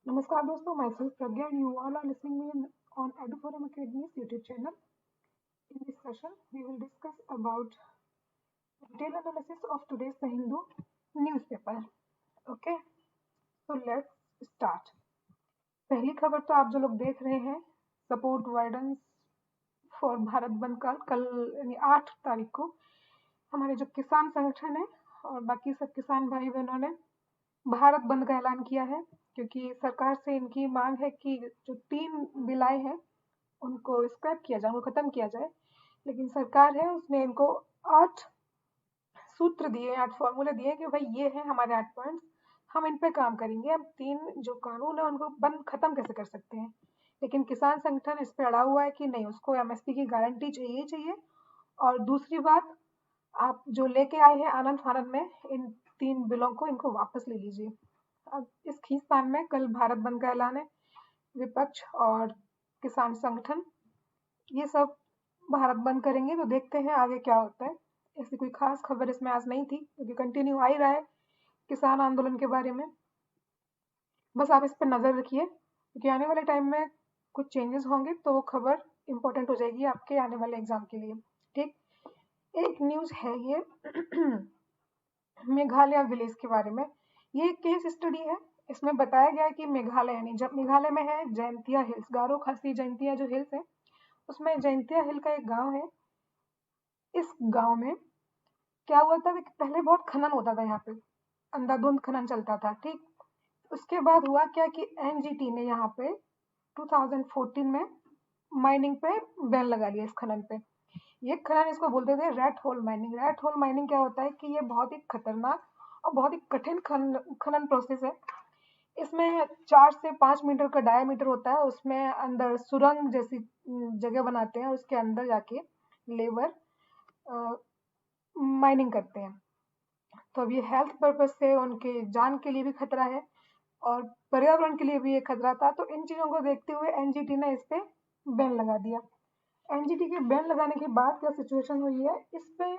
नमस्कार दोस्तों, myself Pragya and you all are listening me on EduForum Academy's YouTube channel. In this session, we will discuss about detailed analysis of today's The Hindu newspaper. Okay, so let's start. पहली खबर तो आप जो लोग देख रहे हैं, support widens for Bharat बंद का कल यानी 8 तारीख को हमारे जो किसान संगठन है और बाकी सब किसान भाई बहनों ने भारत बंद का ऐलान किया है, क्योंकि सरकार से इनकी मांग है कि जो 3 बिल आए हैं उनको स्क्रैप किया जाए, उनको खत्म किया जाए। लेकिन सरकार है उसने इनको 8 सूत्र दिए, 8 फॉर्मूले दिए कि भाई ये है हमारे 8 पॉइंट्स, हम इन पे काम करेंगे। हम 3 जो कानून है उनको बंद खत्म कैसे कर सकते हैं। लेकिन किसान संगठन इस पे अड़ा हुआ है कि नहीं, उसको एमएसपी की गारंटी चाहिए ही चाहिए। और दूसरी बात, आप जो लेके आए हैं आनंद फानंद में इन 3 बिलों को, इनको वापस ले लीजिए। अब इस खींचतान में कल भारत बंद का ऐलान है। विपक्ष और किसान संगठन ये सब भारत बंद करेंगे, तो देखते हैं आगे क्या होता है। ऐसी कोई खास खबर इसमें आज नहीं थी, क्योंकि कंटिन्यू आ ही रहा है किसान आंदोलन के बारे में। बस आप इस पर नजर रखिए, क्योंकि आने वाले टाइम में कुछ चेंजेस होंगे तो वो खबर इंपॉर्टेंट हो जाएगी आपके आने वाले एग्जाम के लिए। ठीक, एक न्यूज है ये मेघालय विलेज के बारे में। ये एक केस स्टडी है। इसमें बताया गया है कि मेघालय यानी जब मेघालय में है जयंतिया हिल्स, गारो खासी जयंतिया जो हिल्स है, उसमें जयंतिया हिल का एक गांव है। इस गांव में क्या हुआ था कि पहले बहुत खनन होता था, यहाँ पे अंधाधुंध खनन चलता था। ठीक, उसके बाद हुआ क्या कि एनजीटी ने यहाँ पे 2014 में माइनिंग पे बैन लगा लिया, इस खनन पे। ये खनन इसको बोलते थे red hole mining. Red hole mining क्या होता है कि ये बहुत ही खतरनाक और बहुत ही कठिन खनन प्रोसेस है। इसमें 4 से 5 मीटर का डायमीटर होता है, उसमें अंदर सुरंग जैसी जगह बनाते हैं, उसके अंदर जाके लेबर माइनिंग करते हैं। तो अब ये हेल्थ पर्पज से उनके जान के लिए भी खतरा है और पर्यावरण के लिए भी ये खतरा था। तो इन चीजों को देखते हुए एनजीटी ने इस पे बैन लगा दिया। एनजीटी के बैन लगाने के बाद क्या सिचुएशन हुई है, इस पे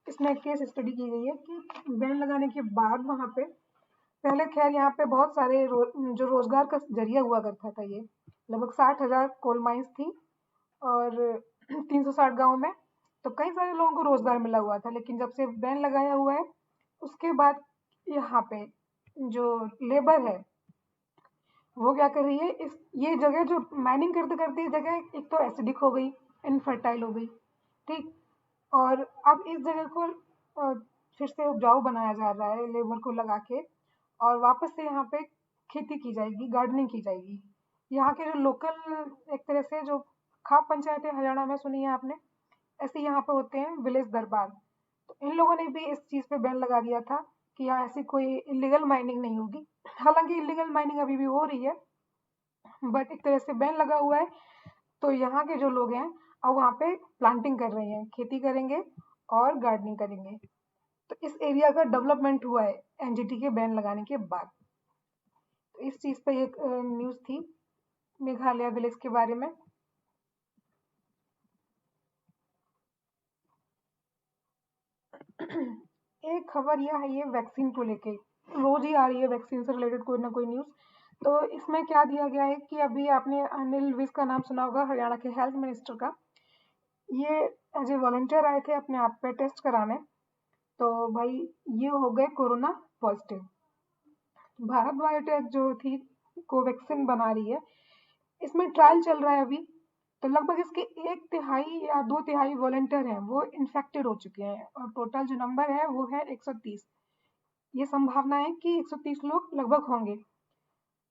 इसमें केस स्टडी की गई है कि बैन लगाने के बाद वहां पे पहले खैर यहाँ पे बहुत सारे जो रोजगार का जरिया हुआ करता था, ये लगभग 60,000 कोल माइंस थी और 360 गांव में, तो कई सारे लोगों को रोजगार मिला हुआ था। लेकिन जब से बैन लगाया हुआ है उसके बाद यहाँ पे जो लेबर है वो क्या कर रही है, इस ये जगह जो माइनिंग करते करते ये जगह एक तो एसिडिक हो गई, इनफर्टाइल हो गई। ठीक, और अब इस जगह को फिर से उपजाऊ बनाया जा रहा है लेबर को लगा के, और वापस से यहाँ पे खेती की जाएगी, गार्डनिंग की जाएगी। यहाँ के जो लोकल एक तरह से जो खाप पंचायत है हरियाणा में, सुनी है आपने, ऐसे यहाँ पे होते हैं विलेज दरबार। तो इन लोगों ने भी इस चीज पे बैन लगा दिया था कि यहाँ ऐसी कोई इलीगल माइनिंग नहीं होगी। हालांकि इलीगल माइनिंग अभी भी हो रही है, बट एक तरह से बैन लगा हुआ है। तो यहाँ के जो लोग हैं अब वहाँ पे प्लांटिंग कर रहे हैं, खेती करेंगे और गार्डनिंग करेंगे। तो इस एरिया का डेवलपमेंट हुआ है एनजीटी के बैन लगाने के बाद। तो इस चीज पे एक न्यूज थी मेघालय विलेज के बारे में। एक खबर यह है, ये वैक्सीन को लेके रोज ही आ रही है, वैक्सीन से रिलेटेड कोई ना कोई न्यूज। तो इसमें क्या दिया गया है कि अभी आपने अनिल विज का नाम सुना होगा, हरियाणा के हेल्थ मिनिस्टर का। ये एज ए वॉलंटियर आए थे अपने आप पे टेस्ट कराने, तो भाई ये हो गए कोरोना पॉजिटिव। भारत बायोटेक जो थी कोवैक्सीन बना रही है, इसमें ट्रायल चल रहा है अभी। तो लगभग इसके 1/3 या 2/3 वॉलंटियर हैं वो इन्फेक्टेड हो चुके हैं, और टोटल जो नंबर है वो है 130। ये संभावना है कि 130 लोग लगभग होंगे।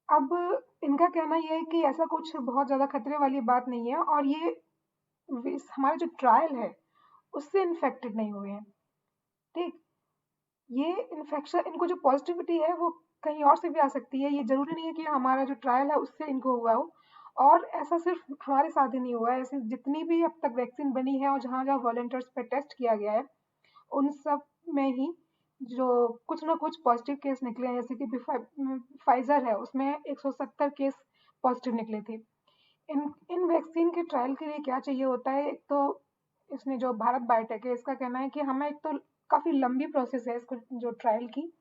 अब इनका कहना यह है कि ऐसा कुछ बहुत ज्यादा खतरे वाली बात नहीं है, और ये हमारे जो ट्रायल है उससे इन्फेक्टेड नहीं हुए हैं। ठीक, ये इन्फेक्शन, इनको जो पॉजिटिविटी है वो कहीं और से भी आ सकती है। ये जरूरी नहीं है कि हमारा जो ट्रायल है उससे इनको हुआ हो। और ऐसा सिर्फ हमारे साथ ही नहीं हुआ है, ऐसी जितनी भी अब तक वैक्सीन बनी है और जहाँ जहाँ वॉलंटियर्स पे टेस्ट किया गया है उन सब में ही जो कुछ ना कुछ पॉजिटिव केस निकले हैं। जैसे कि फाइजर है, उसमें 170 केस पॉजिटिव निकले थे। इन इन वैक्सीन के ट्रायल के लिए क्या चाहिए होता है, एक तो इसने जो भारत बायोटेक है इसका कहना है कि हमें एक तो काफी लंबी प्रोसेस है इसको जो ट्रायल की,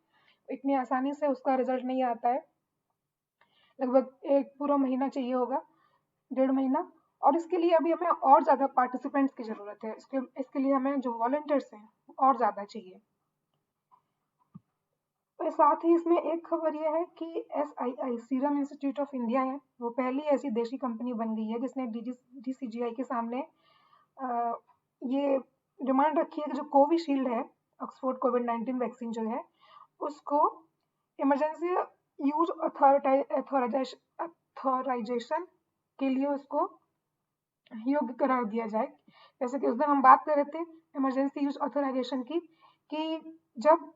इतनी आसानी से उसका रिजल्ट नहीं आता है। लगभग एक पूरा महीना चाहिए होगा, 1.5 महीना। और इसके लिए अभी हमें और ज़्यादा पार्टिसिपेंट्स की ज़रूरत है। इसके लिए हमें जो वॉलंटियर्स हैं और ज़्यादा चाहिए। और साथ ही इसमें एक खबर ये है कि SII serum institute of India है, वो पहली ऐसी देशी कंपनी बन गई है जिसने DCGI के सामने ये डिमांड रखी है कि जो कोविशील्ड है, ऑक्सफोर्ड कोविड-19 वैक्सीन जो है, उसको इमरजेंसी यूज अथॉराइजेशन के लिए उसको योग्य करार दिया जाए। जैसे कि उस दिन हम बात कर रहे थे इमरजेंसी यूज ऑथराइजेशन की, कि जब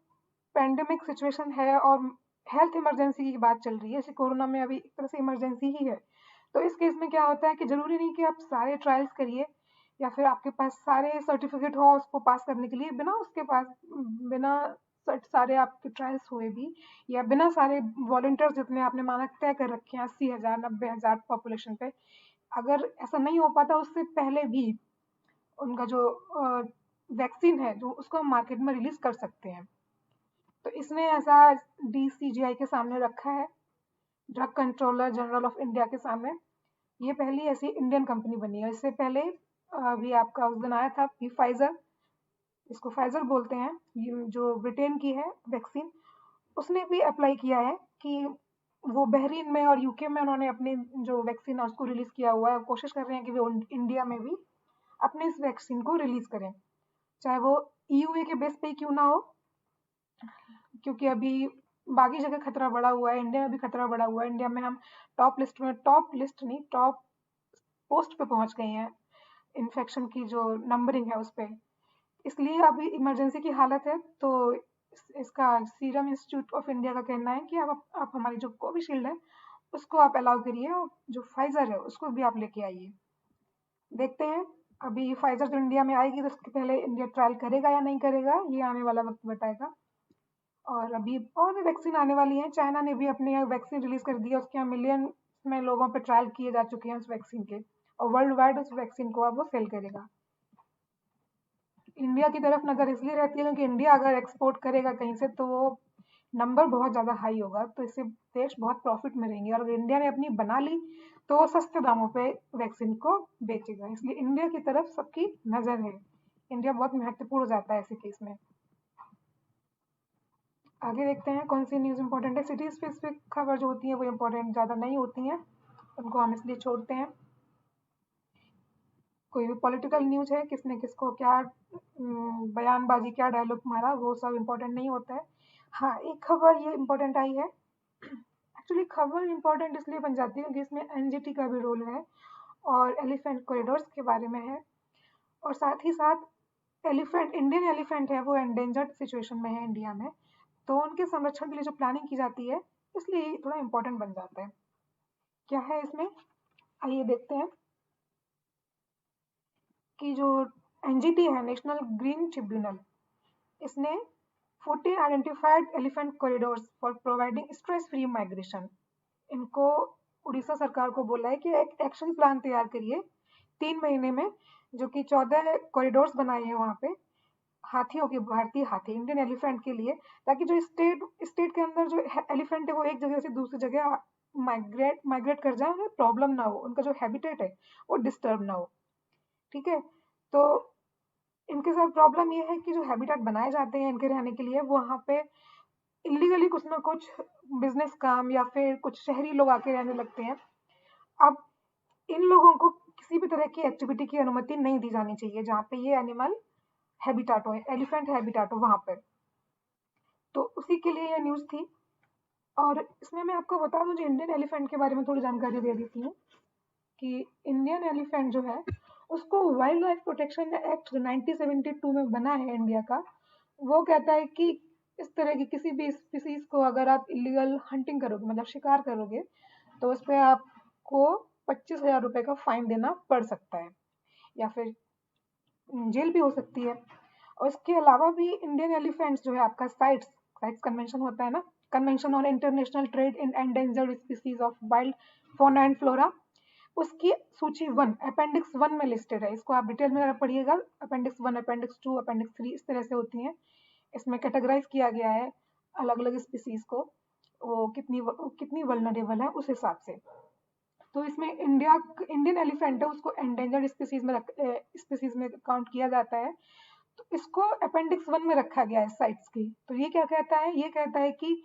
पैंडेमिक सिचुएशन है और हेल्थ इमरजेंसी की बात चल रही है, जैसे कोरोना में अभी एक तरह से इमरजेंसी ही है, तो इस केस में क्या होता है कि ज़रूरी नहीं कि आप सारे ट्रायल्स करिए या फिर आपके पास सारे सर्टिफिकेट हो उसको पास करने के लिए, बिना सारे आपके ट्रायल्स हुए भी, या बिना सारे वॉलंटियर्स जितने आपने मानक तय कर रखे हैं 80,000 90,000 पॉपुलेशन पे, अगर ऐसा नहीं हो पाता उससे पहले भी उनका जो वैक्सीन है जो उसको हम मार्केट में रिलीज कर सकते हैं। तो इसने ऐसा DCGI के सामने रखा है, drug controller general of India के सामने। ये पहली ऐसी इंडियन कंपनी बनी है। इससे पहले अभी आपका उस दिन आया था कि फाइजर, इसको फाइजर बोलते हैं, ये जो ब्रिटेन की है वैक्सीन, उसने भी अप्लाई किया है कि वो बहरीन में और यूके में उन्होंने अपनी जो वैक्सीन है उसको रिलीज किया हुआ है। कोशिश कर रहे हैं कि वो इंडिया में भी अपने इस वैक्सीन को रिलीज करें, चाहे वो EUA के बेस पे ही क्यों ना हो, क्योंकि अभी बाकी जगह खतरा बढ़ा हुआ है, इंडिया में भी खतरा बढ़ा हुआ है। इंडिया में हम टॉप टॉप पोस्ट पे पहुंच गए हैं इन्फेक्शन की जो नंबरिंग है उस पे। इसलिए अभी इमरजेंसी की हालत है, तो इसका सीरम इंस्टीट्यूट ऑफ इंडिया का कहना है कि आप हमारी जो कोविशील्ड है उसको आप अलाउ करिए, और जो फाइजर है उसको भी आप लेके आइए। देखते हैं अभी फाइजर जो इंडिया में आएगी तो उसके पहले इंडिया ट्रायल करेगा या नहीं करेगा, ये आने वाला वक्त बताएगा। और अभी और भी वैक्सीन आने वाली है। चाइना ने भी अपनी वैक्सीन रिलीज कर दी है, उसके यहाँ मिलियन में लोगों पे ट्रायल किए जा चुके हैं उस वैक्सीन के, और वर्ल्ड वाइड उस वैक्सीन को अब वो सेल करेगा। इंडिया की तरफ नज़र इसलिए रहती है क्योंकि इंडिया अगर एक्सपोर्ट करेगा कहीं से तो वो नंबर बहुत ज़्यादा हाई होगा, तो इससे देश बहुत प्रॉफिट में रहेंगे। और अगर इंडिया ने अपनी बना ली तो वो सस्ते दामों पे वैक्सीन को बेचेगा, इसलिए इंडिया की तरफ सबकी नज़र है। इंडिया बहुत महत्वपूर्ण हो जाता है ऐसे केस में। आगे देखते हैं कौन सी न्यूज़ इंपॉर्टेंट है। सिटी स्पेसिफिक खबर जो होती है वो इंपॉर्टेंट ज़्यादा नहीं होती हैं, उनको हम इसलिए छोड़ते हैं। कोई भी पॉलिटिकल न्यूज़ है, किसने किसको क्या बयानबाजी, क्या डायलॉग मारा, वो सब इम्पोर्टेंट नहीं होता है। हाँ, एक खबर ये इम्पोर्टेंट आई है। एक्चुअली खबर इम्पोर्टेंट इसलिए बन जाती है क्योंकि इसमें NGT का भी रोल है और एलिफेंट कॉरिडोर्स के बारे में है, और साथ ही साथ इंडियन एलिफेंट है वो एंडेंजर्ड सिचुएशन में है इंडिया में, तो उनके संरक्षण के लिए जो प्लानिंग की जाती है इसलिए ये थोड़ा इम्पोर्टेंट बन जाता है। क्या है इसमें, आइए देखते हैं कि जो NGT है, नेशनल ग्रीन ट्रिब्यूनल, इसने 14 identified elephant corridors for providing stress free migration, इनको उड़ीसा सरकार को बोला है कि एक एक्शन प्लान तैयार करिए 3 महीने में, जो कि 14 कॉरिडोर्स बनाए हैं वहाँ पे हाथियों के, भारतीय हाथी, इंडियन एलिफेंट के लिए, ताकि जो स्टेट के अंदर जो एलिफेंट है वो एक जगह से दूसरी जगह माइग्रेट कर जाए, उन्हें प्रॉब्लम ना हो, उनका जो हैबिटेट है वो डिस्टर्ब ना हो। ठीक है, तो इनके साथ प्रॉब्लम ये है कि जो हैबिटेट बनाए जाते हैं इनके रहने के लिए, वो वहाँ पे इलीगली कुछ ना कुछ बिजनेस काम या फिर कुछ शहरी लोग आके रहने लगते हैं। अब इन लोगों को किसी भी तरह की एक्टिविटी की अनुमति नहीं दी जानी चाहिए जहाँ पे ये एनिमल हैबिटाट हो, एलिफेंट हैबिटाट हो वहाँ पर। तो उसी के लिए ये न्यूज़ थी। और इसमें मैं आपको बता दूं, जो इंडियन एलिफेंट के बारे में थोड़ी जानकारी दे देती हूँ कि इंडियन एलिफेंट जो है उसको वाइल्ड लाइफ प्रोटेक्शन एक्ट जो 1972 में बना है इंडिया का, वो कहता है कि इस तरह की किसी भी स्पीसीज को अगर आप इलीगल हंटिंग करोगे, मतलब शिकार करोगे, तो उस पर आपको 25,000 रुपए का फाइन देना पड़ सकता है या फिर जेल भी हो सकती है। और इसके अलावा भी इंडियन एलिफेंट्स जो है आपका साइट्स कन्वेंशन होता है ना, convention on international trade in endangered species of wild fauna and flora, उसकी सूची 1 अपेंडिक्स 1 में लिस्टेड है। इसको आप डिटेल में पढ़िएगा, अपेंडिक्स 1, अपेंडिक्स 2, अपेंडिक्स 3 इस तरह से होती हैं। इसमें कैटेगराइज किया गया है अलग अलग स्पीसीज को। वो कितनी वल्नरेबल है उस हिसाब से। तो इसमें इंडियन एलिफेंट है, उसको एंडेंजर्ड स्पीसीज में काउंट किया जाता है। तो इसको अपेंडिक्स 1 में रखा गया है साइट्स की। तो ये क्या कहता है, ये कहता है कि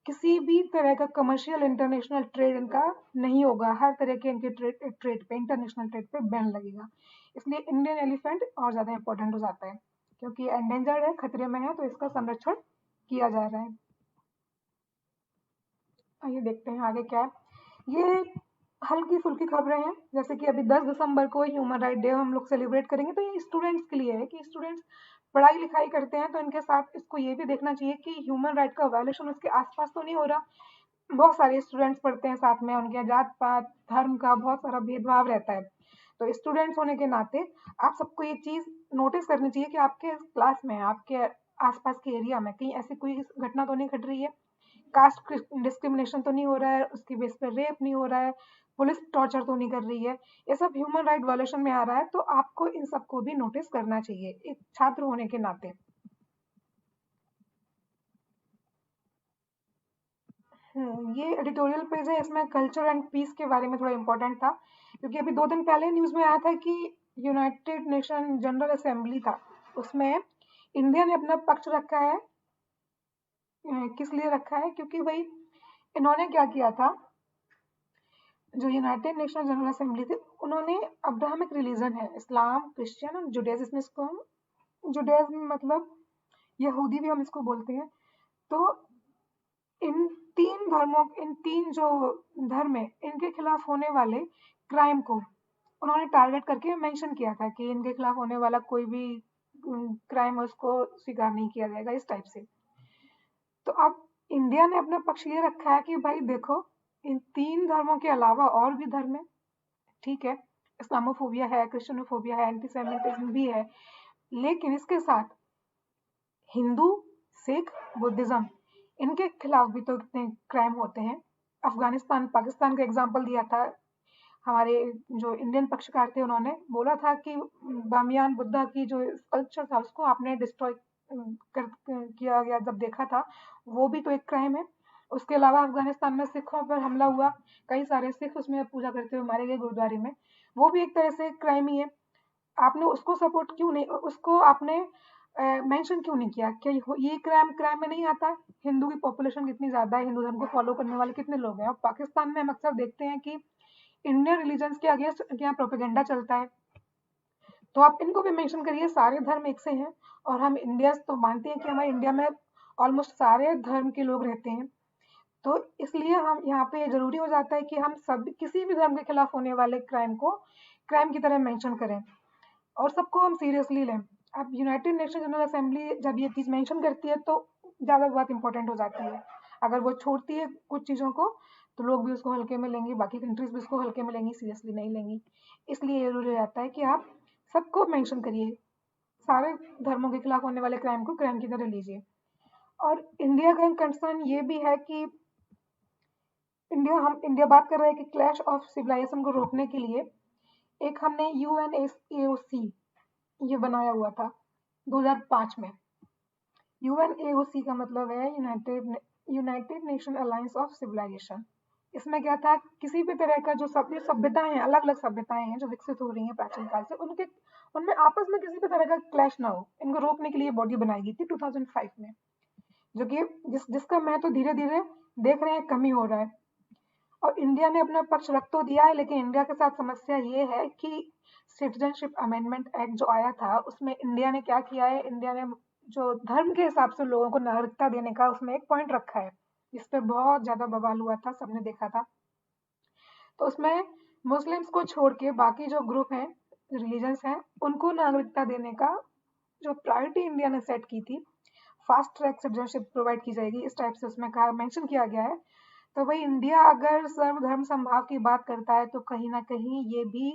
किसी भी तरह का कमर्शियल इंटरनेशनल ट्रेड इनका नहीं होगा, हर तरह के इनके ट्रेड पे, इंटरनेशनल ट्रेड पे बैन लगेगा। इसलिए इंडियन एलिफेंट और ज़्यादा इंपॉर्टेंट हो जाता है, क्योंकि एंडेंजर्ड है, खतरे में है, तो इसका संरक्षण किया जा रहा है। आइए देखते हैं आगे क्या है। ये हल्की फुल्की खबरें हैं, जैसे कि अभी 10 दिसंबर को ह्यूमन राइट डे हम लोग सेलिब्रेट करेंगे। तो ये स्टूडेंट्स के लिए है कि स्टूडेंट्स पढ़ाई लिखाई करते हैं, तो इनके साथ इसको ये भी देखना चाहिए कि ह्यूमन राइट का वायलेशन उसके आसपास तो नहीं हो रहा। बहुत सारे स्टूडेंट्स पढ़ते हैं साथ में, उनके जात पात धर्म का बहुत सारा भेदभाव रहता है। तो स्टूडेंट्स होने के नाते आप सबको ये चीज़ नोटिस करनी चाहिए कि आपके क्लास में, आपके आसपास के एरिया में कहीं ऐसी कोई घटना तो नहीं घट रही है, कास्ट डिस्क्रिमिनेशन तो नहीं हो रहा है, उसकी बेस पर रेप नहीं हो रहा है, पुलिस टॉर्चर तो नहीं कर रही है। ये सब ह्यूमन राइट वायलेशन में आ रहा है, तो आपको इन सबको भी नोटिस करना चाहिए एक छात्र होने के नाते। ये एडिटोरियल पेज है, इसमें कल्चर एंड पीस के बारे में थोड़ा इम्पोर्टेंट था, क्योंकि अभी 2 दिन पहले न्यूज़ में आया था कि यूनाइटेड नेशन जनरल असेंबली था, उसमें इंडिया ने अपना पक्ष रखा है। किस लिए रखा है, क्योंकि भाई इन्होंने क्या किया था, जो यूनाइटेड नेशन जनरल असेंबली थी, उन्होंने अब्राहमिक रिलीजन है, इस्लाम, क्रिश्चियन और जुडाइज्म, इसको हम जुडाइज्म मतलब यहूदी भी हम इसको बोलते हैं। तो इन 3 धर्मों, इन 3 जो धर्म है, इनके खिलाफ होने वाले क्राइम को उन्होंने टारगेट करके मेंशन किया था कि इनके खिलाफ होने वाला कोई भी क्राइम है उसको स्वीकार नहीं किया जाएगा, इस टाइप से। तो अब इंडिया ने अपना पक्ष ये रखा है कि भाई देखो, इन 3 धर्मों के अलावा और भी धर्म है, ठीक है, इस्लामोफोबिया है, क्रिश्चियनोफोबिया है, एंटीसेमिटिज्म भी है, लेकिन इसके साथ हिंदू, सिख, बुद्धिज्म, इनके खिलाफ भी तो कितने क्राइम होते हैं। अफगानिस्तान, पाकिस्तान का एग्जाम्पल दिया था हमारे जो इंडियन पक्षकार थे, उन्होंने बोला था कि बामियान बुद्धा की जो स्कल्पचर था उसको आपने डिस्ट्रॉय किया गया, जब देखा था, वो भी तो एक क्राइम है। उसके अलावा अफगानिस्तान में सिखों पर हमला हुआ, कई सारे सिख उसमें पूजा करते हुए मारे गए गुरुद्वारे में, वो भी एक तरह से क्राइम ही है। आपने उसको सपोर्ट क्यों नहीं, उसको आपने मेंशन क्यों नहीं किया? क्या ये क्राइम क्राइम में नहीं आता? हिंदू की पॉपुलेशन कितनी ज़्यादा है, हिंदू धर्म को फॉलो करने वाले कितने लोग हैं। और पाकिस्तान में हम अक्सर देखते हैं कि इंडियन रिलीजन्स के अगेंस्ट यहाँ प्रोपेगेंडा चलता है, तो आप इनको भी मेंशन करिए। सारे धर्म एक से हैं, और हम इंडिया तो मानते हैं कि हमारे इंडिया में ऑलमोस्ट सारे धर्म के लोग रहते हैं, तो इसलिए हम यहाँ पे ज़रूरी हो जाता है कि हम सब किसी भी धर्म के खिलाफ होने वाले क्राइम को क्राइम की तरह मेंशन करें और सबको हम सीरियसली लें। अब यूनाइटेड नेशन जनरल असेंबली जब ये चीज़ मेंशन करती है तो ज़्यादा बात इंपॉर्टेंट हो जाती है। अगर वो छोड़ती है कुछ चीज़ों को, तो लोग भी उसको हल्के में लेंगे, बाकी कंट्रीज भी उसको हल्के में लेंगी, सीरियसली नहीं लेंगी। इसलिए ज़रूरी हो जाता है कि आप सबको मेंशन करिए, सारे धर्मों के खिलाफ होने वाले क्राइम को क्राइम की तरह लीजिए। और इंडिया का कंसर्न ये भी है कि इंडिया बात कर रहा है कि क्लैश ऑफ सिविलाइजेशन को रोकने के लिए एक हमने UNAOC ये बनाया हुआ था 2005 में। UNAOC का मतलब है United Nation Alliance of Civilization. इसमें क्या था, किसी भी तरह का जो सभ्यताएं हैं, अलग अलग सभ्यताएं हैं जो विकसित हो रही हैं प्राचीन काल से, उनमें आपस में किसी भी तरह का क्लैश ना हो, इनको रोकने के लिए बॉडी बनाई गई थी 2005 में, जो कि जिसका महत्व धीरे धीरे देख रहे हैं कमी हो रहा है। और इंडिया ने अपना पक्ष रख तो दिया है, लेकिन इंडिया के साथ समस्या ये है कि सिटीजनशिप अमेंडमेंट एक्ट जो आया था, उसमें इंडिया ने क्या किया है, इंडिया ने जो धर्म के हिसाब से लोगों को नागरिकता देने का उसमें एक पॉइंट रखा है, जिस पे बहुत ज्यादा बवाल हुआ था, सबने देखा था। तो उसमें मुस्लिम्स को छोड़ के बाकी जो ग्रुप हैं, रिलीजन्स हैं, उनको नागरिकता देने का जो प्रायोरिटी इंडिया ने सेट की थी, फास्ट ट्रैक सिटीजनशिप प्रोवाइड की जाएगी, इस टाइप से उसमें कहा, मेंशन किया गया है। तो भाई इंडिया अगर सर्वधर्म समभाव की बात करता है, तो कहीं ना कहीं ये भी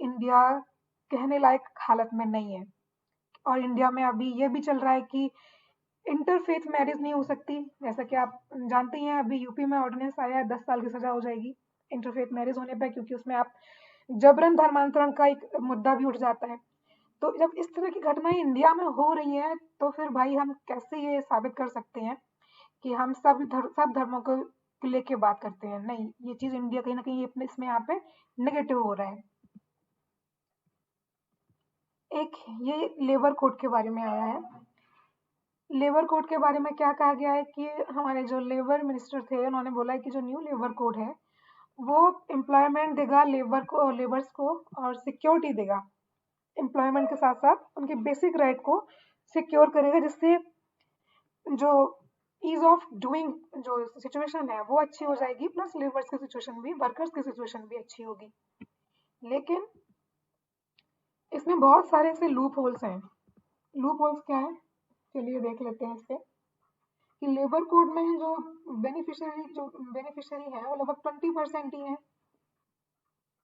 इंडिया कहने लायक हालत में नहीं है। और इंडिया में अभी ये भी चल रहा है कि इंटरफेथ मैरिज नहीं हो सकती, जैसा कि आप जानते हैं, अभी यूपी में ऑर्डिनेंस आया है 10 साल की सजा हो जाएगी इंटरफेथ मैरिज होने पर, क्योंकि उसमें आप जबरन धर्मांतरण का एक मुद्दा भी उठ जाता है। तो जब इस तरह की घटनाएं इंडिया में हो रही हैं, तो फिर भाई हम कैसे ये साबित कर सकते हैं कि हम सब धर्मों को लेके बात करते हैं। नहीं, ये चीज इंडिया कहीं ना कहीं अपने इसमें यहाँ पे नेगेटिव हो रहा है। एक ये लेबर कोड के बारे में आया है। लेबर कोड के बारे में क्या कहा गया है कि हमारे जो लेबर मिनिस्टर थे उन्होंने बोला है कि जो न्यू लेबर कोड है वो एम्प्लॉयमेंट देगा लेबर्स को और सिक्योरिटी देगा। एम्प्लॉयमेंट के साथ साथ उनके बेसिक राइट को सिक्योर करेगा, जिससे जो ईज ऑफ डूइंग जो सिचुएशन है वो अच्छी हो जाएगी, प्लस लेबर्स की सिचुएशन भी, वर्कर्स की सिचुएशन भी अच्छी होगी। लेकिन इसमें बहुत सारे ऐसे लूप होल्स हैं। लूप होल्स क्या है, चलिए देख लेते हैं इससे। कि लेबर कोड में जो बेनिफिशियरी है वो लगभग 20% ही है।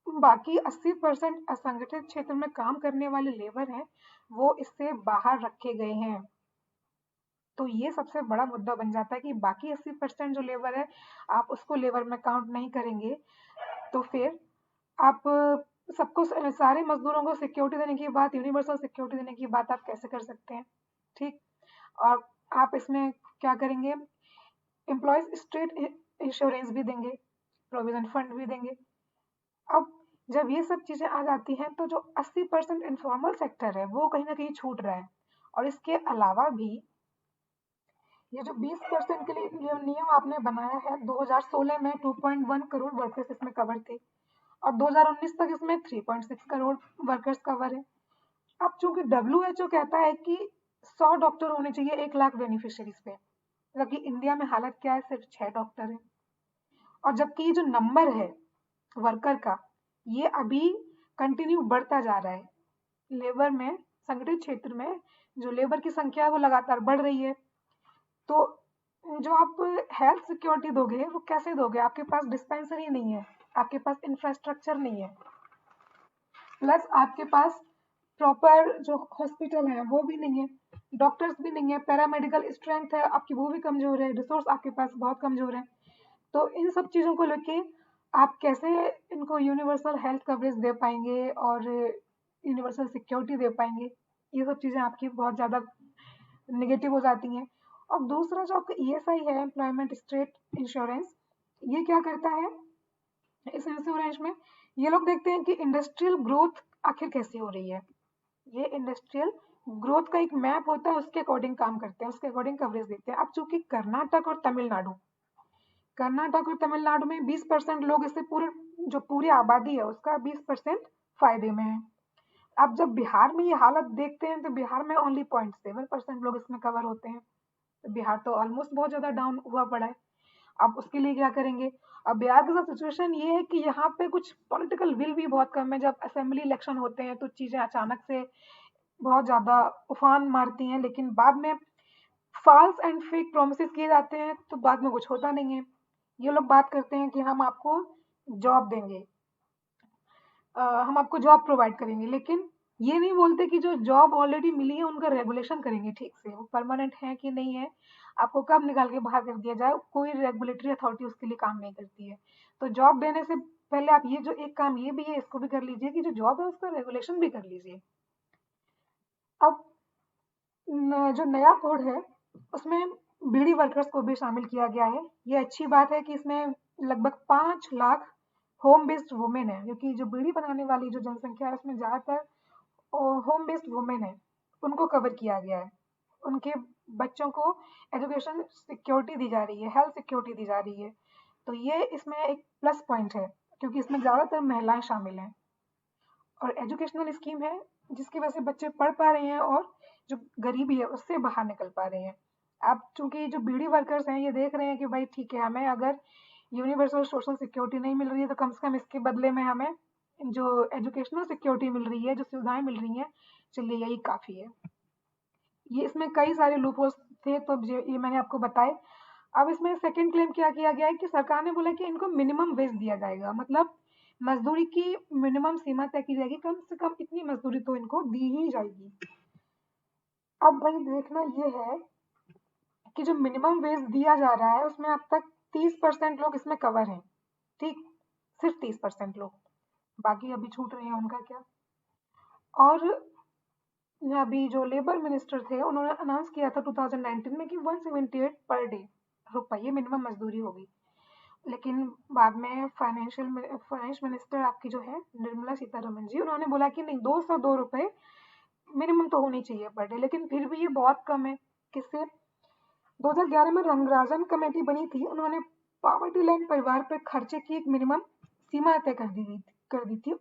बाकी 80% असंगठित क्षेत्र में काम करने वाले लेबर हैं वो इससे बाहर रखे गए हैं। तो ये सबसे बड़ा मुद्दा बन जाता है कि बाकी 80% जो लेबर है आप उसको लेबर में काउंट नहीं करेंगे, तो फिर आप सबको सारे मजदूरों को सिक्योरिटी देने की बात, यूनिवर्सल सिक्योरिटी देने की बात आप कैसे कर सकते हैं? ठीक। और आप इसमें क्या करेंगे, एम्प्लॉयज स्टेट इंश्योरेंस भी देंगे, प्रोविजन फंड भी देंगे। अब जब ये सब चीजें आ जाती हैं तो जो 80% इनफॉर्मल सेक्टर है वो कहीं ना कहीं छूट रहा है। और इसके अलावा भी ये जो 20% के लिए नियम आपने बनाया है, 2016 में 2.1 करोड़ वर्कर्स इसमें कवर थे और 2019 तक इसमें 3.6 करोड़ वर्कर्स कवर है। अब चूंकि WHO कहता है कि 100 डॉक्टर होने चाहिए 1 लाख बेनिफिशियरीज पे, जबकि इंडिया में हालत क्या है, सिर्फ 6 डॉक्टर है। और जबकि ये जो नंबर है वर्कर का ये अभी कंटिन्यू बढ़ता जा रहा है। लेबर में, संगठित क्षेत्र में जो लेबर की संख्या है वो लगातार बढ़ रही है। तो जो आप हेल्थ सिक्योरिटी दोगे वो कैसे दोगे? आपके पास डिस्पेंसरी नहीं है, आपके पास इंफ्रास्ट्रक्चर नहीं है, प्लस आपके पास प्रॉपर जो हॉस्पिटल है वो भी नहीं है, डॉक्टर्स भी नहीं है, पैरामेडिकल स्ट्रेंथ है आपकी वो भी कमजोर है, रिसोर्स आपके पास बहुत कमजोर है। तो इन सब चीज़ों को लेके आप कैसे इनको यूनिवर्सल हेल्थ कवरेज दे पाएंगे और यूनिवर्सल सिक्योरिटी दे पाएंगे? ये सब चीज़ें आपकी बहुत ज़्यादा नेगेटिव हो जाती हैं। और दूसरा जो आपका ESI है, एम्प्लॉयमेंट स्टेट इंश्योरेंस, ये क्या करता है इस इंश्योरेंस में? ये लोग देखते हैं कि इंडस्ट्रियल ग्रोथ आखिर कैसी हो रही है। ये इंडस्ट्रियल ग्रोथ का एक मैप होता है, उसके अकॉर्डिंग काम करते हैं, उसके अकॉर्डिंग कवरेज देते हैं। अब चूंकि कर्नाटक और तमिलनाडु में 20% लोग इससे जो पूरी आबादी है उसका 20% फायदे में है। अब जब बिहार में ये हालत देखते हैं तो बिहार में ओनली 0.7% लोग इसमें कवर होते हैं। तो बिहार तो ऑलमोस्ट बहुत ज्यादा डाउन हुआ पड़ा है। अब उसके लिए क्या करेंगे? अब बिहार के साथ सिचुएशन ये है कि यहाँ पे कुछ पॉलिटिकल विल भी बहुत कम है। जब असेंबली इलेक्शन होते हैं तो चीजें अचानक से बहुत ज्यादा उफान मारती हैं, लेकिन बाद में फॉल्स एंड फेक प्रोमिस किए जाते हैं तो बाद में कुछ होता नहीं है। ये लोग बात करते हैं कि हम आपको जॉब देंगे, हम आपको जॉब प्रोवाइड करेंगे, लेकिन ये नहीं बोलते कि जो जॉब ऑलरेडी मिली है उनका रेगुलेशन करेंगे ठीक से, वो परमानेंट है कि नहीं है, आपको कब निकाल के बाहर कर दिया जाए, कोई रेगुलेटरी अथॉरिटी उसके लिए काम नहीं करती है। तो जॉब देने से पहले आप ये जो एक काम ये भी है इसको भी कर लीजिए कि जो जॉब है उसका रेगुलेशन भी कर लीजिए। अब जो नया कोड है उसमें बीड़ी वर्कर्स को भी शामिल किया गया है। ये अच्छी बात है कि इसमें लगभग 5 लाख होम बेस्ड वुमेन है, क्योंकि जो बीड़ी बनाने वाली जो जनसंख्या है उसमें ज़्यादातर होम बेस्ड वुमेन है, उनको कवर किया गया है। उनके बच्चों को एजुकेशन सिक्योरिटी दी जा रही है, हेल्थ सिक्योरिटी दी जा रही है। तो ये इसमें एक प्लस पॉइंट है क्योंकि इसमें ज़्यादातर महिलाएं शामिल हैं और एजुकेशनल स्कीम है जिसकी वजह से बच्चे पढ़ पा रहे हैं और जो गरीबी है उससे बाहर निकल पा रहे हैं। अब चूंकि जो बीड़ी वर्कर्स हैं ये देख रहे हैं कि भाई ठीक है, हमें अगर यूनिवर्सल सोशल सिक्योरिटी नहीं मिल रही है तो कम से कम इसके बदले में हमें जो एजुकेशनल सिक्योरिटी मिल रही है, जो सुविधाएं मिल रही हैं, चलिए यही काफ़ी है। ये इसमें कई सारे लूपहोल्स थे तो ये मैंने आपको बताए। अब इसमें सेकंड क्लेम क्या किया गया है कि सरकार ने बोला कि इनको मिनिमम वेज दिया जाएगा, मतलब मजदूरी की मिनिमम सीमा तय की जाएगी, कम से कम इतनी मजदूरी तो इनको दी ही जाएगी। अब भाई देखना ये है कि जो मिनिमम वेज दिया जा रहा है उसमें अब तक 30% लोग इसमें कवर हैं, ठीक, सिर्फ 30% लोग, बाकी अभी छूट रहे हैं, उनका क्या? और अभी जो लेबर मिनिस्टर थे उन्होंने अनाउंस किया था 2019 में कि 178 पर डे रुपये, ये मिनिमम मजदूरी होगी। लेकिन बाद में फाइनेंस मिनिस्टर आपकी जो है निर्मला सीतारमन जी, उन्होंने बोला कि नहीं, 202 रुपये मिनिमम तो होनी चाहिए पर डे, लेकिन फिर भी ये बहुत कम है। किससे? 2011 में रंगराजन कमेटी बनी थी, उन्होंने पावर्टी लाइन परिवार पर खर्चे की एक मिनिमम सीमा तय कर दी थी।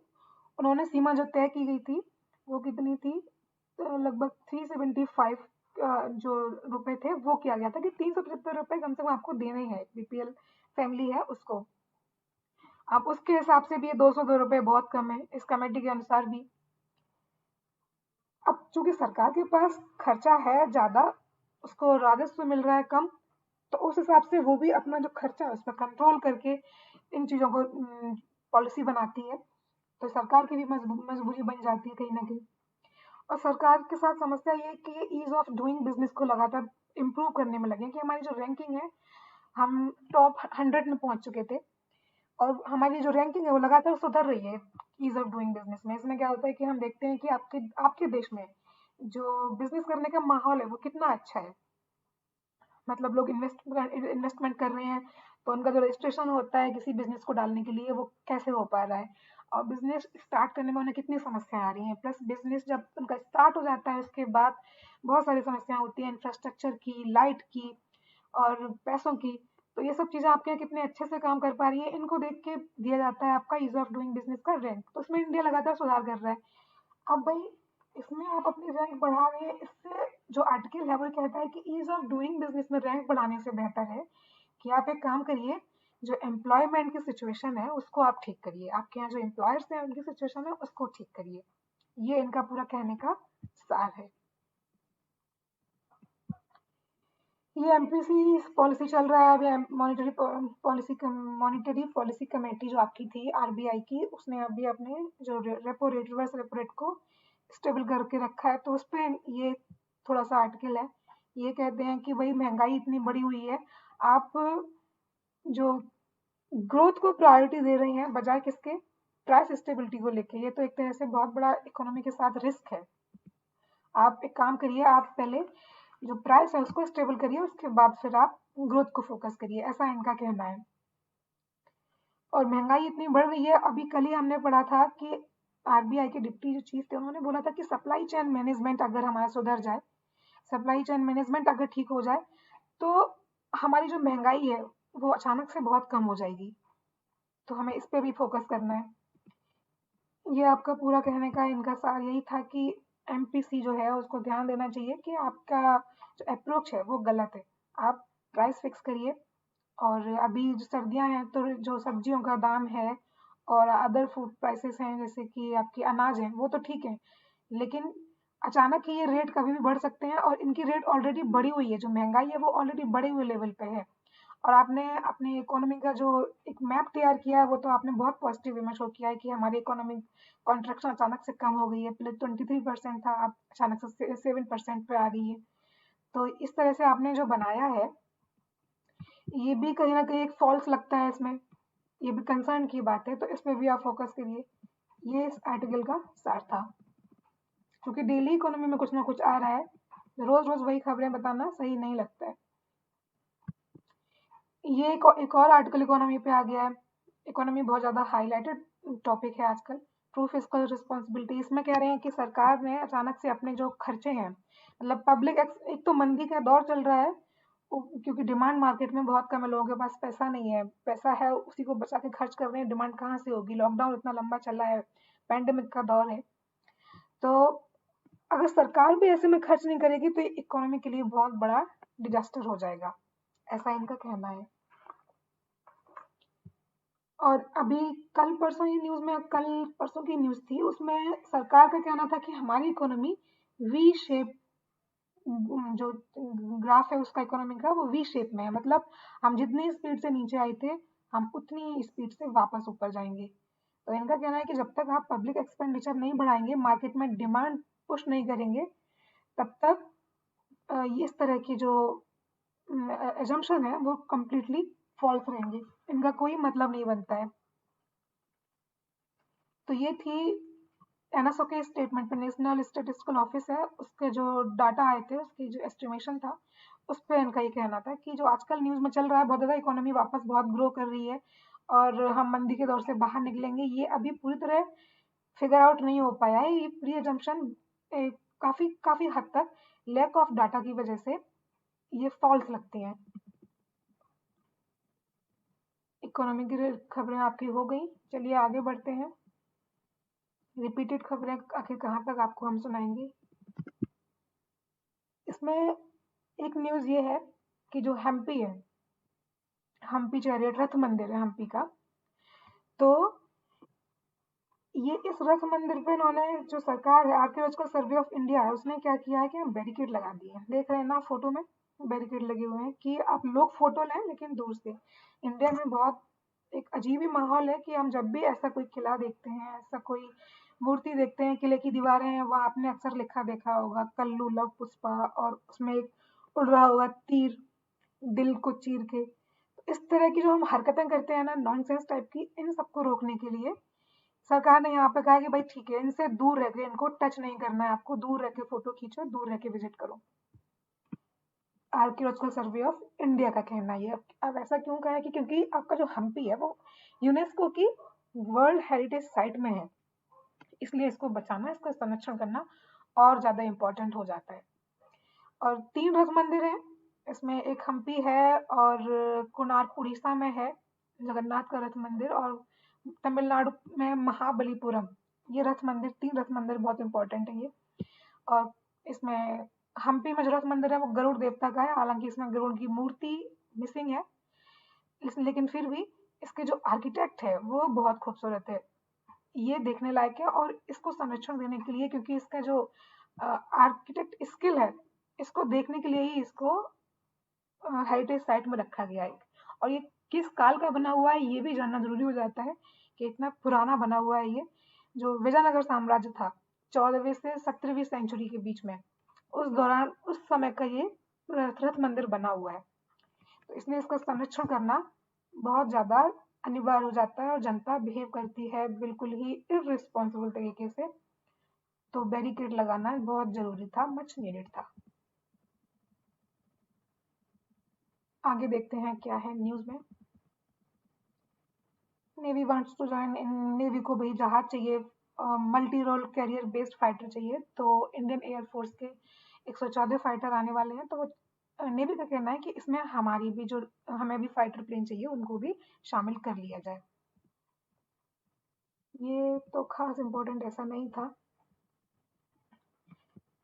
उन्होंने सीमा जो तय की गई थी वो कितनी थी? लगभग 375 जो रुपए थे वो किया गया था कि 375 रुपए कम से कम आपको देने हैं, बीपीएल फैमिली है उसको। अब उसके हिसाब से भी ये 202 रुपए बहुत कम है इस कमेटी के अनुसार भी। अब चूंकि सरकार के पास खर्चा है ज्यादा, उसको राजस्व मिल रहा है कम, तो उस हिसाब से वो भी अपना जो खर्चा है उस पर कंट्रोल करके इन चीजों को पॉलिसी बनाती है। तो सरकार की भी मजबूरी बन जाती है कहीं ना कहीं। और सरकार के साथ समस्या ये है कि ये ईज ऑफ डूइंग बिजनेस को लगातार इम्प्रूव करने में लगे, कि हमारी जो रैंकिंग है, हम टॉप 100 में पहुंच चुके थे और हमारी जो रैंकिंग है वो लगातार सुधर रही है ईज ऑफ डूइंग बिजनेस में। इसमें क्या होता है कि हम देखते हैं कि आपके आपके देश में जो बिजनेस करने का माहौल है वो कितना अच्छा है। मतलब लोग इन्वेस्टमेंट कर रहे हैं, तो उनका जो रजिस्ट्रेशन होता है किसी बिजनेस को डालने के लिए वो कैसे हो पा रहा है, और बिजनेस स्टार्ट करने में उन्हें कितनी समस्याएं आ रही हैं। प्लस बिजनेस जब उनका स्टार्ट हो जाता है उसके बाद बहुत सारी समस्याएं होती हैं, इंफ्रास्ट्रक्चर की, लाइट की और पैसों की। तो ये सब चीज़ें आपके यहाँ कितने अच्छे से काम कर पा रही है, इनको देख के दिया जाता है आपका ईज ऑफ डूइंग बिजनेस का रैंक। तो उसमें इंडिया लगातार सुधार कर रहा है। अब भाई इसमें आप अपनी रैंक बढ़ा रहे हैं, इससे जो आर्टिकल है वो कहता है कि ईज ऑफ डूइंग बिजनेस में रैंक बढ़ाने से बेहतर है कि आप एक काम करिए, जो एम्प्लॉयमेंट की सिचुएशन है उसको आप ठीक करिए, आपके यहाँ जो एम्प्लॉयर्स हैं उनकी सिचुएशन है उसको ठीक करिए। ये इनका पूरा कहने का सार है। ये एमपीसी पॉलिसी चल रहा है अभी। मॉनिटरी पॉलिसी कमेटी जो आपकी थी आरबीआई की, उसने अभी अपने जो repo rate, reverse repo rate को स्टेबल करके रखा है। तो उस पर ये थोड़ा सा आर्टिकल है, ये कहते हैं कि भाई महंगाई इतनी बढ़ी हुई है, आप जो ग्रोथ को प्रायोरिटी दे रहे हैं बजाय किसके, प्राइस स्टेबिलिटी को लेके। ये तो एक तरह से बहुत बड़ा इकोनॉमी के साथ रिस्क है। आप एक काम करिए, आप पहले जो प्राइस है उसको स्टेबल करिए, उसके बाद फिर आप ग्रोथ को फोकस करिए, ऐसा इनका कहना है। और महंगाई इतनी बढ़ रही है, अभी कल ही हमने पढ़ा था कि आरबीआई के डिप्टी जो चीफ थे उन्होंने बोला था कि सप्लाई चेन मैनेजमेंट अगर हमारा सुधर जाए, सप्लाई चेन मैनेजमेंट अगर ठीक हो जाए, तो हमारी जो महंगाई है वो अचानक से बहुत कम हो जाएगी। तो हमें इस पे भी फोकस करना है। ये आपका पूरा कहने का इनका सार यही था कि एमपीसी जो है उसको ध्यान देना चाहिए कि आपका जो अप्रोच है वो गलत है। आप प्राइस फिक्स करिए, और अभी जो सर्दियां हैं तो जो सब्जियों का दाम है और अदर फूड प्राइसेस हैं जैसे कि आपकी अनाज है वो तो ठीक है, लेकिन अचानक ही ये रेट कभी भी बढ़ सकते हैं, और इनकी रेट ऑलरेडी बढ़ी हुई है, जो महंगाई है वो ऑलरेडी बढ़े हुए लेवल पे है। और आपने अपनी इकोनॉमी का जो एक मैप तैयार किया है वो तो आपने बहुत पॉजिटिव वे में शो किया है कि हमारी इकोनॉमिक कॉन्ट्रैक्शन अचानक से कम हो गई है, पहले 23% था, अब अचानक से 7% पे आ गई है। तो इस तरह से आपने जो बनाया है ये भी कहीं ना कहीं एक फॉल्स लगता है इसमें, ये भी कंसर्न की बात है, तो इस पे भी आप फोकस करिए। ये इस आर्टिकल का सार था। क्योंकि डेली इकोनॉमी में कुछ ना कुछ आ रहा है, रोज रोज वही खबरें बताना सही नहीं लगता है। ये एक और आर्टिकल इकोनॉमी पे आ गया है। इकोनॉमी बहुत ज़्यादा हाईलाइटेड टॉपिक है आजकल, ट्रू फिस्कल रिस्पॉन्सिबिलिटी। इसमें कह रहे हैं कि सरकार ने अचानक से अपने जो खर्चे हैं, मतलब पब्लिक, एक तो मंदी का दौर चल रहा है, क्योंकि डिमांड मार्केट में बहुत कम है, लोगों के पास पैसा नहीं है, पैसा है उसी को बचा के खर्च कर रहे हैं, डिमांड कहाँ से होगी, लॉकडाउन इतना लंबा चला है, पैंडेमिक का दौर है। तो अगर सरकार भी ऐसे में खर्च नहीं करेगी तो इकोनॉमी के लिए बहुत बड़ा डिजास्टर हो जाएगा, ऐसा इनका कहना है। और अभी कल परसों ही न्यूज़ में, कल परसों की न्यूज़ थी, उसमें सरकार का कहना था कि हमारी इकोनॉमी वी शेप, जो ग्राफ है उसका इकोनॉमी का वो वी शेप में है, मतलब हम जितनी स्पीड से नीचे आए थे हम उतनी स्पीड से वापस ऊपर जाएंगे। तो इनका कहना है कि जब तक आप पब्लिक एक्सपेंडिचर नहीं बढ़ाएंगे, मार्केट में डिमांड पुश नहीं करेंगे, तब तक इस तरह की जो एजम्पशन है वो कम्प्लीटली फॉल्स रहेंगे, इनका कोई मतलब नहीं बनता है। तो ये थी एनएसओ के स्टेटमेंट में, नेशनल स्टेटिस्टिकल ऑफिस है, उसके जो डाटा आए थे, उसकी जो एस्टिमेशन था, उस पर इनका ये कहना था कि जो आजकल न्यूज़ में चल रहा है बहुत ज़्यादा इकोनॉमी वापस बहुत ग्रो कर रही है और हम मंदी के दौर से बाहर निकलेंगे, ये अभी पूरी तरह फिगर आउट नहीं हो पाया है। ये प्री एजम्पशन काफ़ी काफ़ी हद तक लैक ऑफ डाटा की वजह से ये फॉल्स लगती हैं। इकोनॉमी की खबरें आपकी हो गई, चलिए आगे बढ़ते हैं। रिपीटेड खबरें आखिर कहाँ तक आपको हम सुनाएंगे। इसमें एक न्यूज़ ये है कि जो हम्पी है, हम्पी चैरियट रथ मंदिर है हम्पी का, तो ये इस रथ मंदिर पे इन्होंने, जो सरकार है, आर्कियोलॉजिकल सर्वे ऑफ इंडिया है, उसने क्या किया है कि बैरिकेड लगा दिए हैं। देख रहे हैं ना फोटो में बैरिकेड लगे हुए हैं कि आप लोग फोटो लें लेकिन दूर से। इंडिया में बहुत एक अजीब ही माहौल है कि हम जब भी ऐसा कोई किला देखते हैं, ऐसा कोई मूर्ति देखते हैं, किले की दीवारें हैं, वहाँ आपने अक्सर लिखा देखा होगा कल्लू लव पुष्पा, और उसमें एक उड़ रहा होगा तीर दिल को चीर के। तो इस तरह की जो हम हरकतें करते हैं ना, नॉनसेंस टाइप की, इन सबको रोकने के लिए सरकार ने यहाँ पे कहा कि भाई ठीक है, इनसे दूर रह के, इनको टच नहीं करना है, आपको दूर रह के फोटो खींचो, दूर रह के विजिट करो। आर्कियोलॉजिकल सर्वे ऑफ इंडिया का कहना है। अब ऐसा क्यों कहा है कि क्योंकि आपका जो हम्पी है वो यूनेस्को की वर्ल्ड हेरिटेज साइट में है, इसलिए इसको बचाना, इसका संरक्षण करना और ज्यादा इम्पोर्टेंट हो जाता है। और 3 रथ मंदिर हैं इसमें, एक हम्पी है और कोणार्क उड़ीसा में है जगन्नाथ का रथ मंदिर, और तमिलनाडु में महाबलीपुरम। ये रथ मंदिर, 3 रथ मंदिर बहुत इंपॉर्टेंट है ये। और इसमें हम्पी में जो रथ मंदिर है वो गरुड़ देवता का है, हालांकि इसमें गरुड़ की मूर्ति मिसिंग है, लेकिन फिर भी इसके जो आर्किटेक्ट है वो बहुत खूबसूरत है, ये देखने लायक है। और इसको संरक्षण देने के लिए, क्योंकि इसका जो आर्किटेक्ट स्किल है, इसको देखने के लिए ही इसको हेरिटेज साइट में रखा गया है। और ये किस काल का बना हुआ है ये भी जानना जरूरी हो जाता है कि इतना पुराना बना हुआ है ये। जो विजयनगर साम्राज्य था 14वीं से 17वीं सेंचुरी के बीच में, उस दौरान उस समय का ये रथ मंदिर बना हुआ है, तो इसलिए इसका संरक्षण करना बहुत ज्यादा अनिवार्य हो जाता है। और जनता बिहेव करती है बिल्कुल ही इररिस्पॉन्सिबल तरीके से, तो बैरिकेड लगाना बहुत जरूरी था, मच नीडेड था। आगे देखते हैं क्या है न्यूज में। Navy wants to join in, navy को भी जहाज चाहिए, multi role carrier based fighter चाहिए, तो इंडियन एयरफोर्स के 114 फाइटर आने वाले हैं, तो नेवी का कहना है कि इसमें हमारी भी जो, हमें भी फाइटर प्लेन चाहिए, उनको भी शामिल कर लिया जाए। ये तो खास इम्पोर्टेंट ऐसा नहीं था।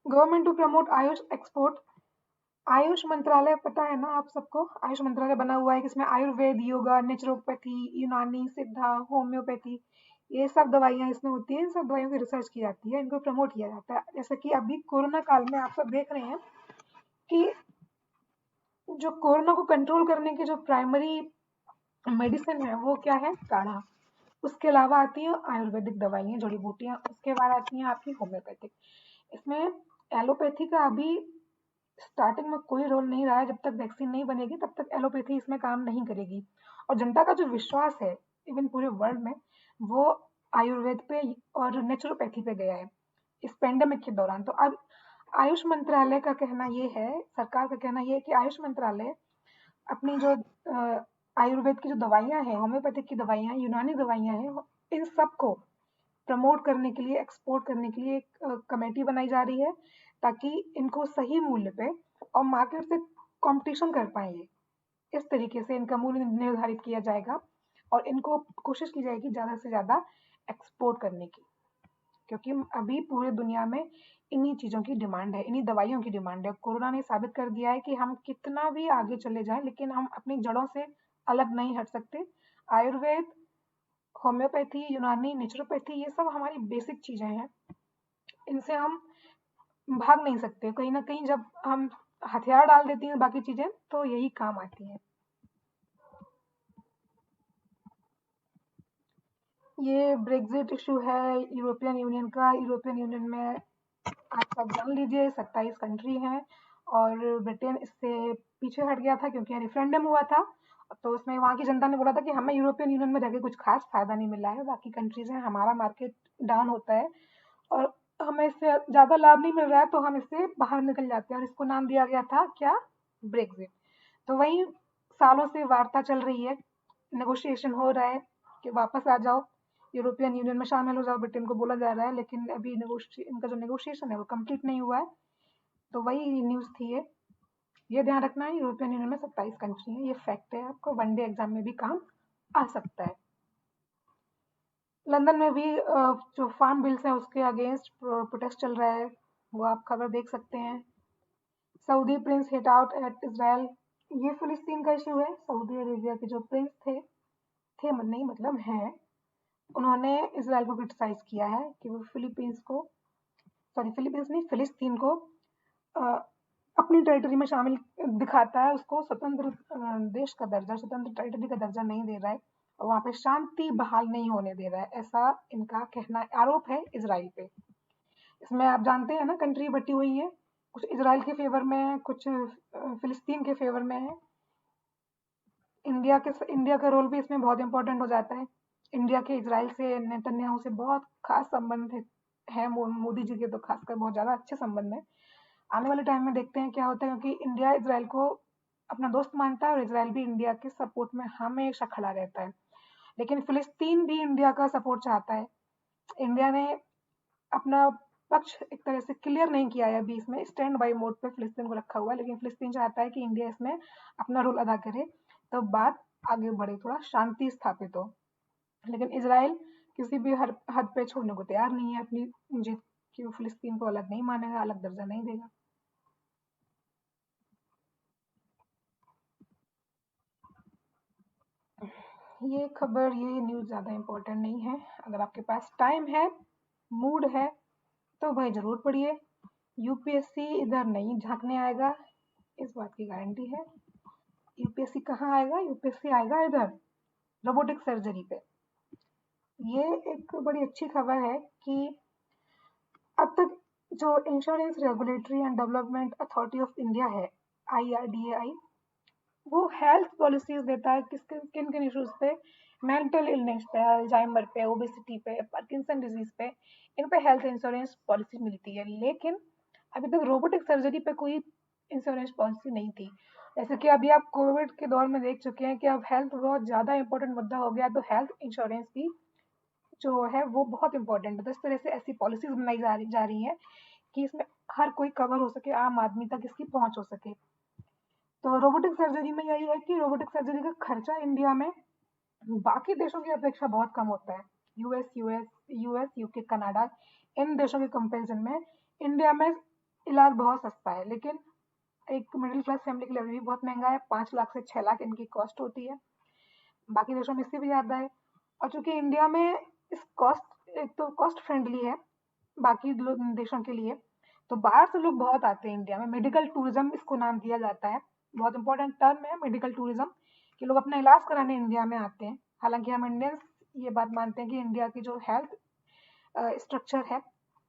Government to promote AYUSH export, AYUSH मंत्रालय पता है ना आप सबको, आयुष मंत्रालय बना हुआ है कि इसमें आयुर्वेद, योगा, नेचुरोपैथी, यूनानी, सिद्धा, होम्योपैथी, ये सब दवाइयाँ इसमें होती है, इन सब दवाइयों की रिसर्च की जाती है, इनको प्रमोट किया जाता है। जैसे कि अभी कोरोना काल में आप सब देख रहे हैं कि जो कोरोना को कंट्रोल करने की जो प्राइमरी मेडिसिन है वो क्या है, काढ़ा। उसके अलावा आती है आयुर्वेदिक दवाइयाँ, जड़ी बूटियाँ, उसके बाद आती हैं आपकी होम्योपैथिक। इसमें एलोपैथी का अभी स्टार्टिंग में कोई रोल नहीं रहा है, जब तक वैक्सीन नहीं बनेगी तब तक एलोपैथी इसमें काम नहीं करेगी। और जनता का जो विश्वास है इवन पूरे वर्ल्ड में, वो आयुर्वेद पे और नेचुरोपैथी पे गया है इस पेंडेमिक के दौरान। तो अब आयुष मंत्रालय का कहना ये है, सरकार का कहना ये है कि आयुष मंत्रालय अपनी जो आयुर्वेद की जो दवाइयाँ हैं, होम्योपैथिक की दवाइयाँ, यूनानी दवाइयाँ हैं, इन सबको प्रमोट करने के लिए, एक्सपोर्ट करने के लिए एक कमेटी बनाई जा रही है, ताकि इनको सही मूल्य पे और मार्केट से कंपटीशन कर पाएंगे। इस तरीके से इनका मूल्य निर्धारित किया जाएगा और इनको कोशिश की जाएगी ज़्यादा से ज़्यादा एक्सपोर्ट करने की, क्योंकि अभी पूरे दुनिया में इन्हीं चीज़ों की डिमांड है, इन्हीं दवाइयों की डिमांड है। कोरोना ने साबित कर दिया है कि हम कितना भी आगे चले जाएं, लेकिन हम अपनी जड़ों से अलग नहीं हट सकते। आयुर्वेद, होम्योपैथी, यूनानी, नेचुरोपैथी, ये सब हमारी बेसिक चीज़ें हैं, इनसे हम भाग नहीं सकते। कहीं ना कहीं जब हम हथियार डाल देती हैं बाकी चीज़ें, तो यही काम आती हैं। ये ब्रेग्जिट इशू है यूरोपियन यूनियन का। यूरोपियन यूनियन में आप सब जान लीजिए 27 कंट्री हैं और ब्रिटेन इससे पीछे हट गया था क्योंकि रेफरेंडम हुआ था, तो उसमें वहाँ की जनता ने बोला था कि हमें यूरोपियन यूनियन में रहकर कुछ खास फायदा नहीं मिला है, बाकी कंट्रीज हैं, हमारा मार्केट डाउन होता है और हमें इससे ज़्यादा लाभ नहीं मिल रहा है तो हम इससे बाहर निकल जाते हैं, और इसको नाम दिया गया था क्या, ब्रेक्जिट। तो वही सालों से वार्ता चल रही है, नेगोशिएशन हो रहा है कि वापस आ जाओ, यूरोपियन यूनियन में शामिल हो जाओ, ब्रिटेन को बोला जा रहा है, लेकिन अभी इनका जो नेगोशिएशन है वो कंप्लीट नहीं हुआ है। तो वही न्यूज़ थी ये ध्यान रखना है, यूरोपियन यूनियन में 27 कंट्री है, ये फैक्ट है, आपको वनडे एग्जाम में भी काम आ सकता है। लंदन में भी जो फार्म बिल्स है उसके अगेंस्ट प्रोटेस्ट चल रहा है, वो आप खबर देख सकते हैं। Saudi Prince hit out at Israel, ये फिलिस्तीन का इशू है। सऊदी अरेबिया के जो प्रिंस थे नहीं मतलब हैं, उन्होंने इसराइल को क्रिटिसाइज किया है कि वो फिलीपींस नहीं, फिलिस्तीन को अपनी टेरिटरी में शामिल दिखाता है, उसको स्वतंत्र देश का दर्जा, स्वतंत्र टेरिटरी का दर्जा नहीं दे रहा है, और वहाँ पे शांति बहाल नहीं होने दे रहा है, ऐसा इनका कहना, आरोप है इसराइल पे। इसमें आप जानते हैं ना, कंट्री बटी हुई है, कुछ इसराइल के फेवर में है, कुछ फिलिस्तीन के फेवर में है। इंडिया का रोल भी इसमें बहुत इंपॉर्टेंट हो जाता है। इंडिया के इसराइल से, नेतन्याहू से बहुत खास संबंध है, मोदी जी के तो खासकर बहुत ज़्यादा अच्छे संबंध है। आने वाले टाइम में देखते हैं क्या होता है, क्योंकि इंडिया इसराइल को अपना दोस्त मानता है और इसराइल भी इंडिया के सपोर्ट में हमेशा खड़ा रहता है। लेकिन फिलिस्तीन भी इंडिया का सपोर्ट चाहता है। इंडिया ने अपना पक्ष एक तरह से क्लियर नहीं किया है अभी, इसमें स्टैंड बाई मोड पे फिलिस्तीन को रखा हुआ है, लेकिन फिलिस्तीन चाहता है कि इंडिया इसमें अपना रोल अदा करे, तो बात आगे बढ़े, थोड़ा शांति स्थापित हो। लेकिन इसराइल किसी भी हद पे छोड़ने को तैयार नहीं है अपनी जीत, कि वो फिलिस्तीन को अलग नहीं मानेगा, अलग दर्जा नहीं देगा। ये खबर, ये न्यूज़ ज़्यादा इम्पोर्टेंट नहीं है। अगर आपके पास टाइम है, मूड है, तो भाई ज़रूर पढ़िए। यूपीएससी इधर नहीं झांकने आएगा, इस बात की गारंटी है। यूपीएससी कहाँ आएगा, यूपीएससी आएगा इधर, रोबोटिक सर्जरी पे। ये एक बड़ी अच्छी खबर है कि अब तक जो insurance regulatory and development authority of India है, IRDAI, वो हेल्थ पॉलिसीज देता है किन किन इश्यूज पे, मेंटल इलनेस पे, अल्जाइमर पे, ओबेसिटी पे, पार्किंसन डिजीज पे, इन पे हेल्थ इंश्योरेंस पॉलिसी मिलती है। लेकिन अभी तक रोबोटिक सर्जरी पे कोई इंश्योरेंस पॉलिसी नहीं थी। जैसे कि अभी आप कोविड के दौर में देख चुके हैं कि अब हेल्थ बहुत ज़्यादा इंपॉर्टेंट मुद्दा हो गया, तो हेल्थ इंश्योरेंस भी जो है वो बहुत इंपॉर्टेंट है। तो इस तरह से ऐसी पॉलिसीज बनाई जा रही हैं कि इसमें हर कोई कवर हो सके, आम आदमी तक इसकी पहुंच हो सके। तो रोबोटिक सर्जरी में यही है कि रोबोटिक सर्जरी का खर्चा इंडिया में बाकी देशों की अपेक्षा बहुत कम होता है। यूएस, यूके, कनाडा, इन देशों के कंपैरिजन में इंडिया में इलाज बहुत सस्ता है, लेकिन एक मिडिल क्लास फैमिली के लिए भी बहुत महंगा है। 5 लाख से 6 लाख इनकी कॉस्ट होती है, बाकी देशों में इससे भी ज़्यादा है। और चूंकि इंडिया में इस कॉस्ट, एक तो कॉस्ट फ्रेंडली है बाकी देशों के लिए, तो बाहर से लोग बहुत आते हैं इंडिया में। मेडिकल टूरिज्म इसको नाम दिया जाता है, बहुत इंपॉर्टेंट टर्म है मेडिकल टूरिज्म, कि लोग अपना इलाज कराने इंडिया में आते हैं। हालांकि हम इंडियंस ये बात मानते हैं कि इंडिया की जो हेल्थ स्ट्रक्चर है,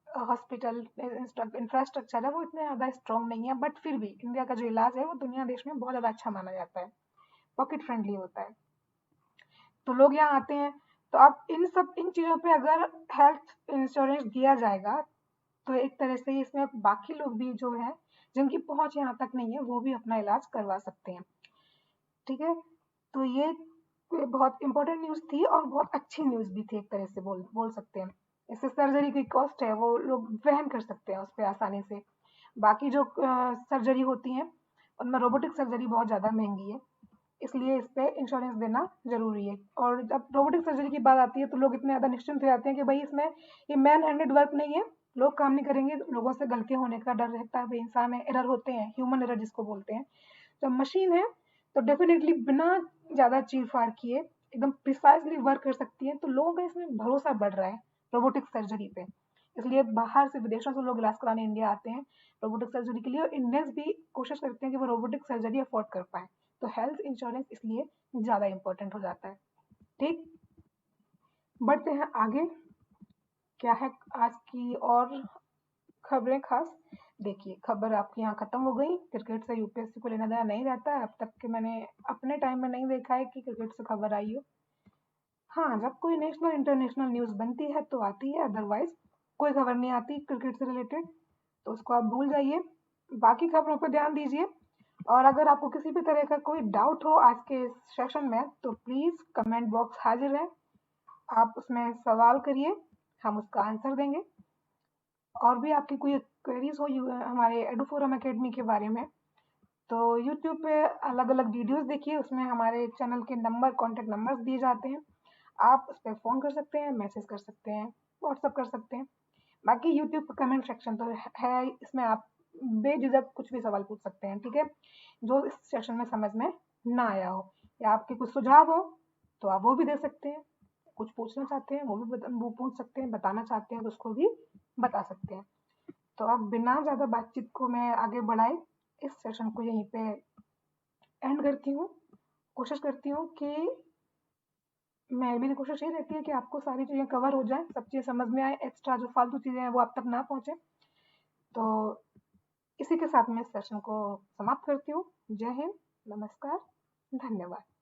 हॉस्पिटल इंफ्रास्ट्रक्चर है, वो इतने ज़्यादा स्ट्रॉन्ग नहीं है, बट फिर भी इंडिया का जो इलाज है वो दुनिया देश में बहुत ज़्यादा अच्छा माना जाता है, पॉकेट फ्रेंडली होता है, तो लोग यहाँ आते हैं। तो अब इन चीज़ों पे अगर हेल्थ इंश्योरेंस दिया जाएगा, तो एक तरह से इसमें बाकी लोग भी जो है, जिनकी पहुंच यहाँ तक नहीं है, वो भी अपना इलाज करवा सकते हैं। ठीक है, तो ये बहुत इंपॉर्टेंट न्यूज़ थी और बहुत अच्छी न्यूज़ भी थी, एक तरह से बोल सकते हैं। इससे सर्जरी की कॉस्ट है वो लोग वहन कर सकते हैं उस पर आसानी से। बाकी जो सर्जरी होती हैं उनमें रोबोटिक सर्जरी बहुत ज़्यादा महंगी है, इसलिए इस पे इंश्योरेंस देना ज़रूरी है। और जब रोबोटिक सर्जरी की बात आती है तो लोग इतने ज़्यादा निश्चिंत हो जाते हैं कि भाई इसमें ये मैन हैंडेड वर्क नहीं है, लोग काम नहीं करेंगे, लोगों से गलतियां होने का डर रहता है, भाई इंसान है, एरर होते हैं, ह्यूमन एरर जिसको बोलते हैं। जब मशीन है तो डेफिनेटली बिना ज़्यादा चीर फाड़ किए एकदम प्रिसाइजली वर्क कर सकती है, तो लोगों का इसमें भरोसा बढ़ रहा है रोबोटिक सर्जरी पे। इसलिए बाहर से, विदेशों से लोग इलाज कराने इंडिया आते हैं रोबोटिक सर्जरी के लिए, और इंडियंस भी कोशिश करते हैं कि वो रोबोटिक सर्जरी अफोर्ड कर पाए। तो हेल्थ इंश्योरेंस इसलिए ज़्यादा इम्पोर्टेंट हो जाता है। ठीक, बढ़ते हैं आगे। क्या है आज की और खबरें खास? देखिए, खबर आपकी यहाँ खत्म हो गई। क्रिकेट से यूपीएससी को लेना देना नहीं रहता है, अब तक के मैंने अपने टाइम में नहीं देखा है कि क्रिकेट से खबर आई हो। हाँ, जब कोई नेशनल इंटरनेशनल न्यूज़ बनती है तो आती है, अदरवाइज कोई खबर नहीं आती क्रिकेट से रिलेटेड, तो उसको आप भूल जाइए, बाकी खबरों पर ध्यान दीजिए। और अगर आपको किसी भी तरह का कोई डाउट हो आज के इस सेशन में, तो प्लीज़ कमेंट बॉक्स हाजिर है, आप उसमें सवाल करिए, हम उसका आंसर देंगे। और भी आपकी कोई क्वेरीज हो हमारे एडुफोरम एकेडमी के बारे में, तो यूट्यूब पे अलग अलग वीडियोस देखिए, उसमें हमारे चैनल के नंबर, कॉन्टैक्ट नंबर्स दिए जाते हैं, आप उस पर फ़ोन कर सकते हैं, मैसेज कर सकते हैं, व्हाट्सअप कर सकते हैं। बाकी यूट्यूब का कमेंट सेक्शन तो है, इसमें आप बेझिझक कुछ भी सवाल पूछ सकते हैं, ठीक है, जो इस सेशन में समझ में ना आया हो, या आपके कुछ सुझाव हो तो आप वो भी दे सकते हैं, कुछ पूछना चाहते हैं वो पूछ सकते हैं, बताना चाहते हैं तो उसको भी बता सकते हैं। तो अब बिना ज़्यादा बातचीत को मैं आगे बढ़ाए इस सेशन को यहीं पे एंड करती हूँ। कोशिश करती हूँ कि मेरी कोशिश ये रहती है कि आपको सारी चीज़ें कवर हो जाएं, सब चीज़ें समझ में आए, एक्स्ट्रा जो फालतू चीज़ें हैं वो आप तक ना पहुँचे। तो इसी के साथ मैं इस सेशन को समाप्त करती हूँ। जय हिंद, नमस्कार, धन्यवाद।